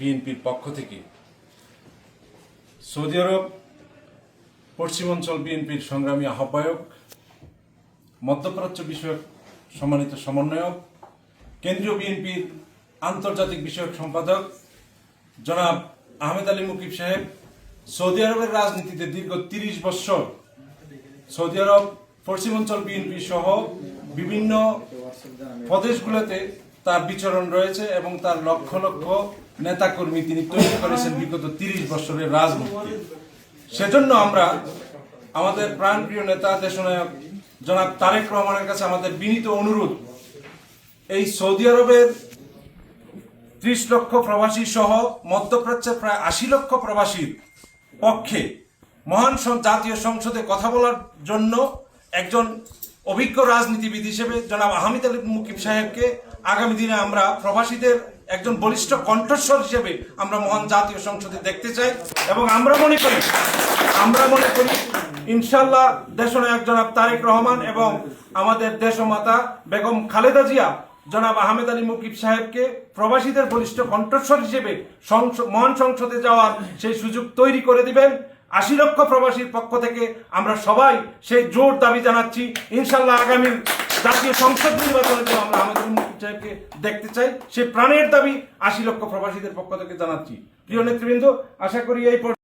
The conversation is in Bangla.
বিএনপির পক্ষ থেকে সৌদি আরব পশ্চিমাঞ্চল বিএনপির সংগ্রামী আহ্বায়ক, মধ্যপ্রাচ্য বিষয়ক সম্মানিত সমন্বয়ক, কেন্দ্রীয় বিএনপির আন্তর্জাতিক বিষয়ক সম্পাদক জনাব আহমেদ আলী মুকিব সাহেব সৌদি আরবের রাজনীতিতে দীর্ঘ ৩০ বৎসর সৌদি আরব পশ্চিমাঞ্চল বিএনপি সহ বিভিন্ন প্রদেশগুলোতে তার বিচরণ রয়েছে এবং তার লক্ষ লক্ষ নেতাকর্মী তিনি তৈরি করেছেন বিগত ৩০ বছরের রাজনীতি। সেজন্য আমরা আমাদের প্রাণপ্রিয় নেতা দেশনায়ক জনাব তারেক রহমানের কাছে আমাদের বিনীত অনুরোধ, এই সৌদি আরবের ৩০ লক্ষ প্রবাসী সহ মধ্যপ্রাচ্যের প্রায় ৮০ লক্ষ প্রবাসীর পক্ষে মহান জাতীয় সংসদে কথা বলার জন্য একজন অভিজ্ঞ রাজনীতিবিদ হিসেবে জনাব আহমেদ আলী মুকিব সাহেবকে আগামী দিনে আমরা প্রবাসীদের একজন বলিষ্ঠ কণ্ঠস্বর হিসেবে আমরা মহান জাতীয় সংসদে দেখতে চাই এবং আমরা মনে করি ইনশাল্লাহ দেশনায়ক জনাব তারেক রহমান এবং আমাদের দেশমাতা বেগম খালেদা জিয়া জনাব আহমেদ আলী মুকিব সাহেবকে প্রবাসীদের বলিষ্ঠ কণ্ঠস্বর হিসেবে মহান সংসদে যাওয়ার সেই সুযোগ তৈরি করে দিবেন। ৮০ লক্ষ প্রবাসীর পক্ষ থেকে আমরা সবাই সেই জোর দাবি জানাচ্ছি। ইনশাল্লাহ আগামী জাতীয় সংসদ নির্বাচনে আমরা আহমেদ আলী মুকিব সাহেবকে দেখতে চাই, সেই প্রাণের দাবি ৮০ লক্ষ প্রবাসীদের পক্ষ থেকে জানাচ্ছি। প্রিয় নেতৃবৃন্দ, আশা করি এই